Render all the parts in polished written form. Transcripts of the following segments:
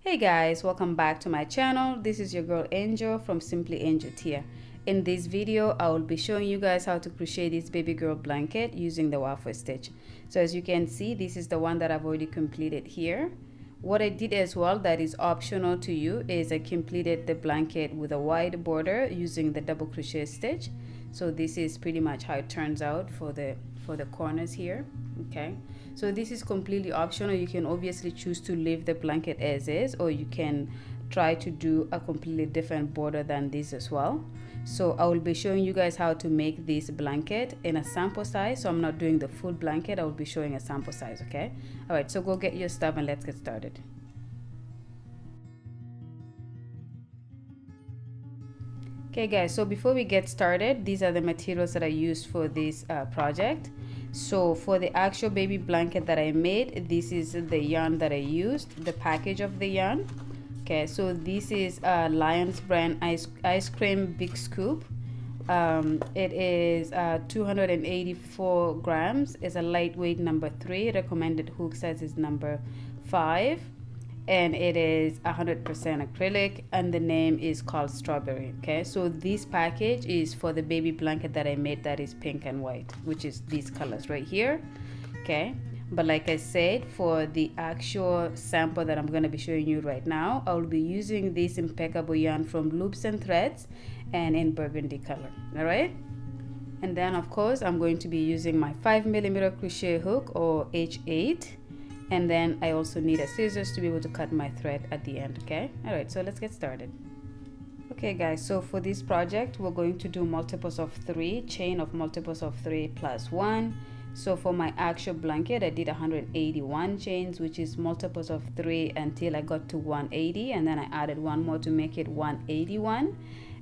Hey guys, welcome back to my channel. This is your girl Angel from Simply Angel Tia. In this video, I will be showing you guys how to crochet this baby girl blanket using the waffle stitch. So as you can see, this is the one that I've already completed here. What I did as well that is optional to you is I completed the blanket with a wide border using the double crochet stitch. So this is pretty much how it turns out for the corners here. Okay, so this is completely optional. You can obviously choose to leave the blanket as is, or you can try to do a completely different border than this as well. So I will be showing you guys how to make this blanket in a sample size. So I'm not doing the full blanket, I will be showing a sample size. Okay, all right, so go get your stuff and let's get started. Okay guys, so before we get started, these are the materials that I used for this project. So for the actual baby blanket that I made, this is the yarn that I used, the package of the yarn. Okay, so this is Lion's brand ice cream big scoop. It is 284 grams. It's a lightweight number 3. Recommended hook size is number 5. And it is 100% acrylic, and the name is called Strawberry. Okay, so this package is for the baby blanket that I made, that is pink and white, which is these colors right here. Okay, but like I said, for the actual sample that I'm going to be showing you right now, I will be using this Impeccable yarn from Loops and Threads and in burgundy color. All right, and then of course I'm going to be using my 5mm crochet hook, or H8. And then I also need a scissors to be able to cut my thread at the end. Okay, all right, so let's get started. Okay guys, so for this project we're going to do multiples of 3, chain of multiples of 3 plus 1. So for my actual blanket I did 181 chains, which is multiples of 3 until I got to 180, and then I added one more to make it 181.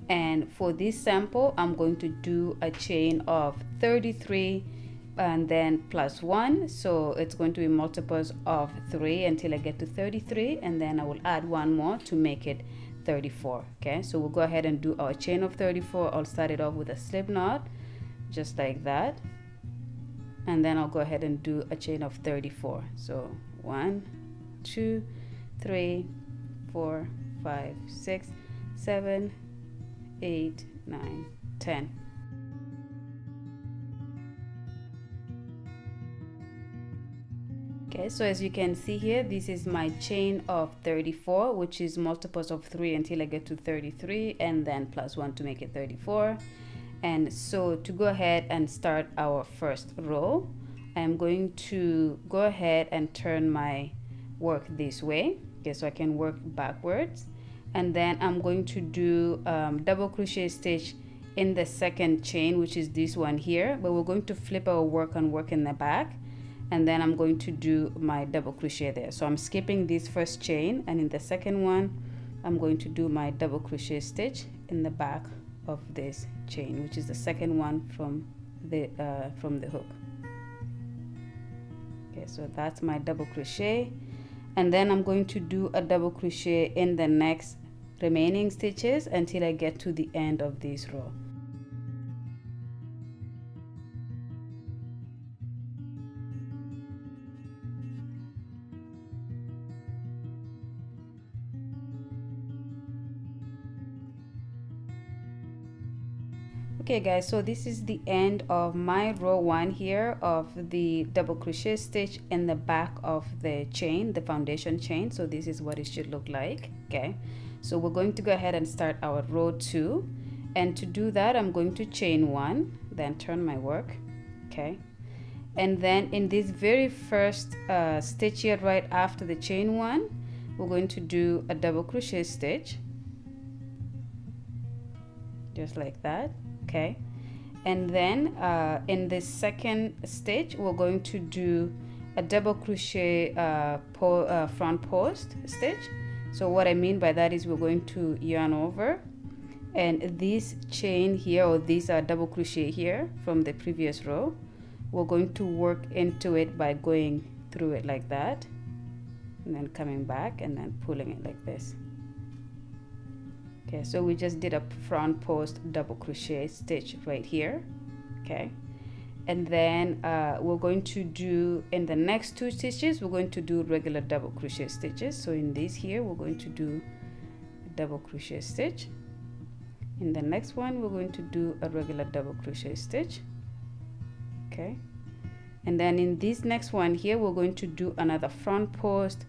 And for this sample I'm going to do a chain of 33 and then plus 1, so it's going to be multiples of 3 until I get to 33, and then I will add one more to make it 34. Okay, so we'll go ahead and do our chain of 34. I'll start it off with a slip knot just like that, and then I'll go ahead and do a chain of 34. So 1 2 3 4 5 6 7 8 9 10. Okay, so as you can see here, this is my chain of 34, which is multiples of 3 until I get to 33, and then plus 1 to make it 34. And so to go ahead and start our first row, I'm going to go ahead and turn my work this way, okay, so I can work backwards. And then I'm going to do double crochet stitch in the second chain, which is this one here, but we're going to flip our work and work in the back. And then I'm going to do my double crochet there. So I'm skipping this first chain, and in the second one I'm going to do my double crochet stitch in the back of this chain, which is the second one from the hook. Okay, so that's my double crochet, and then I'm going to do a double crochet in the next remaining stitches until I get to the end of this row. Okay guys, so this is the end of my row 1 here of the double crochet stitch in the back of the chain, the foundation chain. So this is what it should look like. Okay, so we're going to go ahead and start our row 2, and to do that I'm going to chain 1, then turn my work. Okay, and then in this very first stitch here right after the chain 1, we're going to do a double crochet stitch just like that. Okay, and then in the second stitch we're going to do a double crochet front post stitch. So what I mean by that is we're going to yarn over, and this chain here, or this double crochet here from the previous row, we're going to work into it by going through it like that, and then coming back and then pulling it like this. Okay, so we just did a front post double crochet stitch right here. Okay, and then we're going to do, in the next 2 stitches, we're going to do regular double crochet stitches. So in this here, we're going to do a double crochet stitch. In the next one, we're going to do a regular double crochet stitch. Okay, and then in this next one here, we're going to do another front post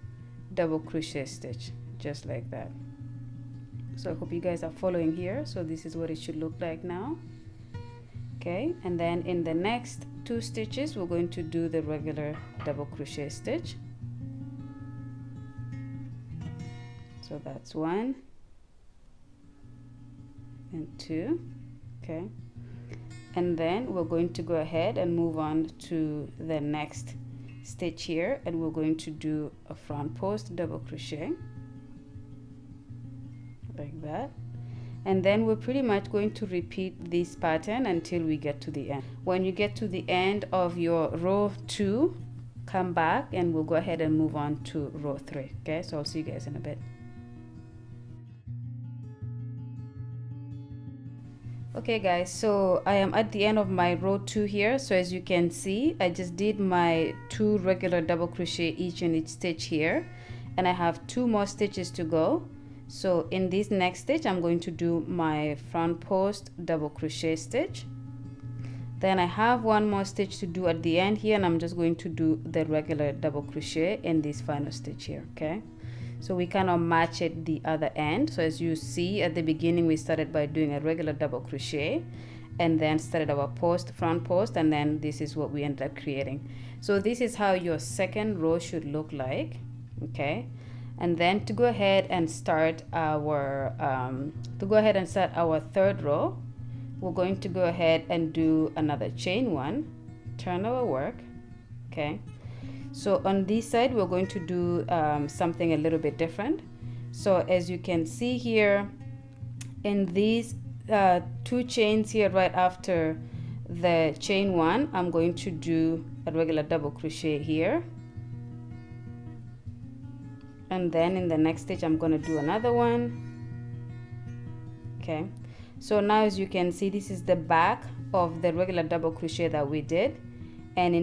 double crochet stitch, just like that. So I hope you guys are following here. So this is what it should look like now. Okay, and then in the next 2 stitches, we're going to do the regular double crochet stitch. So that's 1 and 2. Okay, and then we're going to go ahead and move on to the next stitch here, and we're going to do a front post double crochet like that. And then we're pretty much going to repeat this pattern until we get to the end. When you get to the end of your row 2, come back and we'll go ahead and move on to row 3. Okay, so I'll see you guys in a bit. Okay guys, so I am at the end of my row 2 here. So as you can see, I just did my 2 regular double crochet each in each stitch here, and I have 2 more stitches to go. So in this next stitch, I'm going to do my front post double crochet stitch. Then I have 1 more stitch to do at the end here, and I'm just going to do the regular double crochet in this final stitch here. Okay, so we kind of match it the other end. So as you see at the beginning, we started by doing a regular double crochet and then started our front post, and then this is what we ended up creating. So this is how your second row should look like. Okay, and then to go ahead and start our third row, we're going to go ahead and do another chain 1, turn our work. Okay, so on this side we're going to do something a little bit different. So as you can see here, in these 2 chains here right after the chain 1, I'm going to do a regular double crochet here, and then in the next stitch I'm going to do another one. Okay, so now as you can see, this is the back of the regular double crochet that we did, and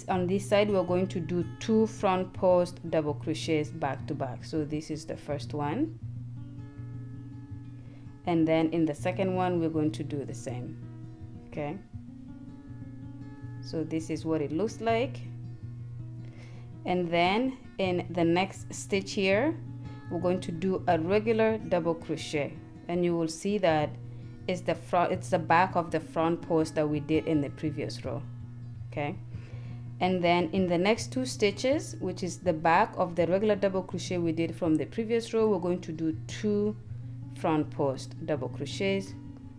on this side we're going to do 2 front post double crochets back to back. So this is the first one, and then in the second one we're going to do the same. Okay, so this is what it looks like. And then in the next stitch here, we're going to do a regular double crochet, and you will see that it's the back of the front post that we did in the previous row. Okay, and then in the next 2 stitches, which is the back of the regular double crochet we did from the previous row, we're going to do 2 front post double crochets.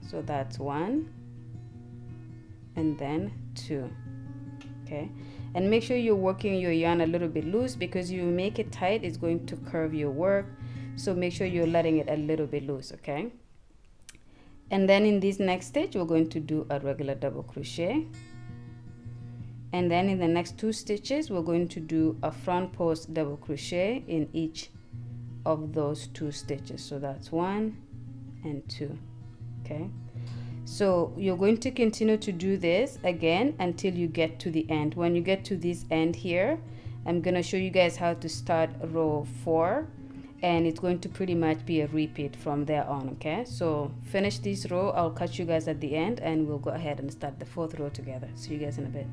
So that's 1 and then 2. Okay, and make sure you're working your yarn a little bit loose, because you make it tight, it's going to curve your work. So make sure you're letting it a little bit loose. Okay, and then in this next stitch we're going to do a regular double crochet, and then in the next 2 stitches we're going to do a front post double crochet in each of those 2 stitches. So that's 1 and 2. Okay, so you're going to continue to do this again until you get to the end. When you get to this end here, I'm going to show you guys how to start row 4, and it's going to pretty much be a repeat from there on. Okay, so finish this row, I'll catch you guys at the end, and we'll go ahead and start the 4th row together. See you guys in a bit.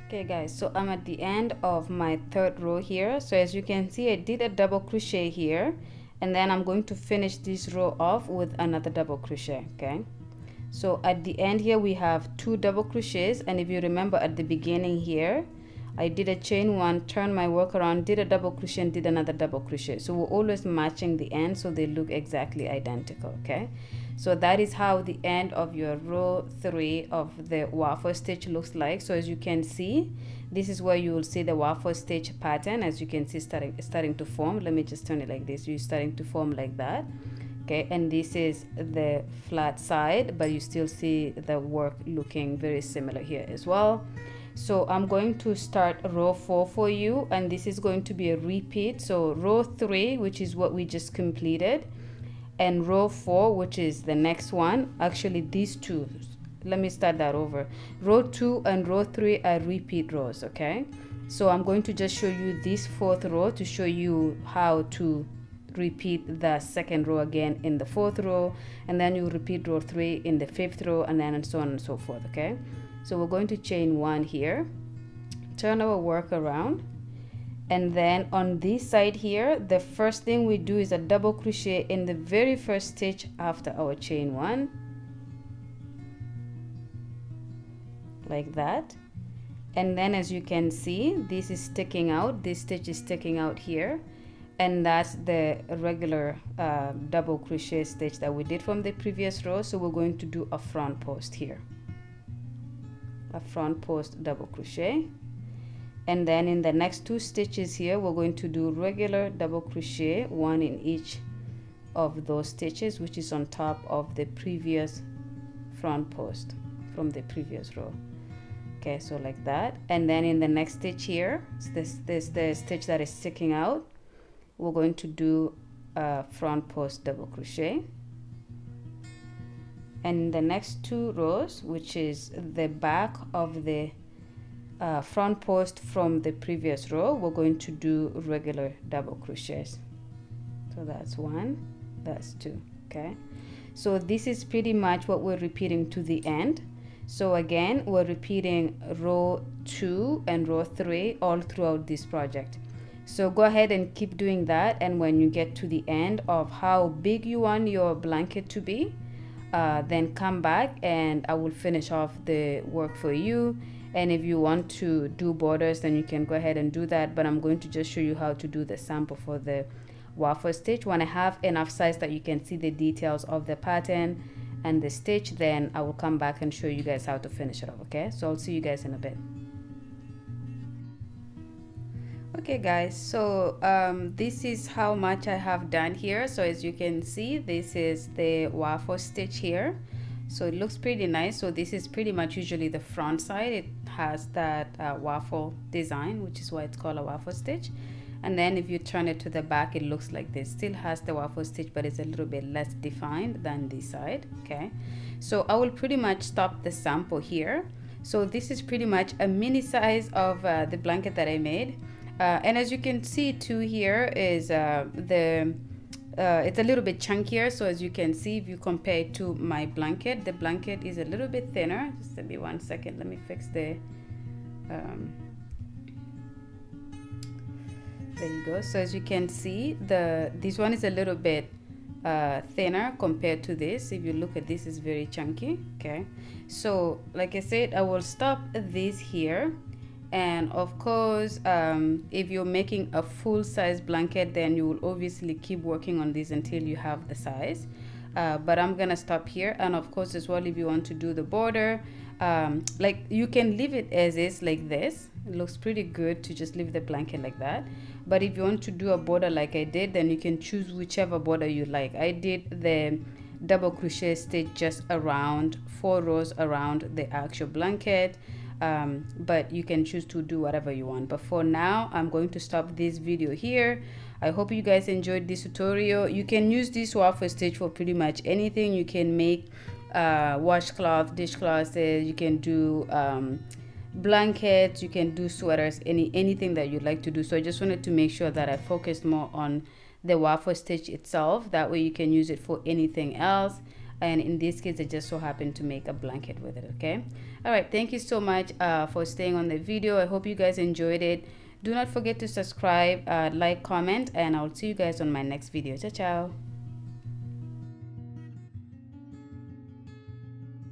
Okay guys, so I'm at the end of my 3rd row here. So as you can see, I did a double crochet here, and then I'm going to finish this row off with another double crochet. Okay, so at the end here we have 2 double crochets, and if you remember at the beginning here, I did a chain 1, turned my work around, did a double crochet, and did another double crochet. So we're always matching the ends so they look exactly identical. Okay, so that is how the end of your row 3 of the waffle stitch looks like. So as you can see, this is where you will see the waffle stitch pattern. As you can see, starting to form. Let me just turn it like this. You're starting to form like that. Okay, and this is the flat side, but you still see the work looking very similar here as well. So I'm going to start row 4 for you, and this is going to be a repeat. So row 3, which is what we just completed, and row 4, which is the next one, actually these two, let me start that over. Row 2 and row 3 are repeat rows, okay? So I'm going to just show you this 4th row to show you how to repeat the 2nd row again in the 4th row, and then you repeat row 3 in the 5th row, and then and so on and so forth, okay? So we're going to chain 1 here, turn our work around, and then on this side here, the first thing we do is a double crochet in the very first stitch after our chain 1, like that. And then as you can see, this is sticking out, this stitch is sticking out here, and that's the regular double crochet stitch that we did from the previous row. So we're going to do a front post here, a front post double crochet, and then in the next 2 stitches here we're going to do regular double crochet, 1 in each of those stitches, which is on top of the previous front post from the previous row. Okay, so like that. And then in the next stitch here, this the stitch that is sticking out, we're going to do a front post double crochet, and in the next 2 rows, which is the back of the front post from the previous row, we're going to do regular double crochets. So that's 1, that's 2. Okay, so this is pretty much what we're repeating to the end. So again, we're repeating row 2 and row 3 all throughout this project. So go ahead and keep doing that, and when you get to the end of how big you want your blanket to be, then come back and I will finish off the work for you. And if you want to do borders, then you can go ahead and do that, but I'm going to just show you how to do the sample for the waffle stitch. When I have enough size that you can see the details of the pattern and the stitch, then I will come back and show you guys how to finish it off. Okay, so I'll see you guys in a bit. Okay guys, so this is how much I have done here. So as you can see, this is the waffle stitch here, so it looks pretty nice. So this is pretty much usually the front side, it has that waffle design, which is why it's called a waffle stitch. And then if you turn it to the back, it looks like this. Still has the waffle stitch, but it's a little bit less defined than this side. Okay, so I will pretty much stop the sample here. So this is pretty much a mini size of the blanket that I made. And as you can see too, here is it's a little bit chunkier. So as you can see, if you compare it to my blanket, the blanket is a little bit thinner. Just give me 1 second, let me fix the there you go. So as you can see, this one is a little bit thinner compared to this. If you look at this, is very chunky. Okay, so like I said, I will stop this here. And of course, if you're making a full size blanket, then you will obviously keep working on this until you have the size. But I'm gonna stop here. And of course as well, if you want to do the border, like you can leave it as is like this. It looks pretty good to just leave the blanket like that. But if you want to do a border like I did, then you can choose whichever border you like. I did the double crochet stitch just around 4 rows around the actual blanket. But you can choose to do whatever you want. But for now, I'm going to stop this video here. I hope you guys enjoyed this tutorial. You can use this waffle stitch for pretty much anything. You can make washcloth, dishcloths, you can do blankets, you can do sweaters, anything that you'd like to do. So I just wanted to make sure that I focused more on the waffle stitch itself. That way you can use it for anything else. And in this case, I just so happened to make a blanket with it. Okay, all right, thank you so much for staying on the video. I hope you guys enjoyed it. Do not forget to subscribe, like, comment, and I'll see you guys on my next video. Ciao ciao.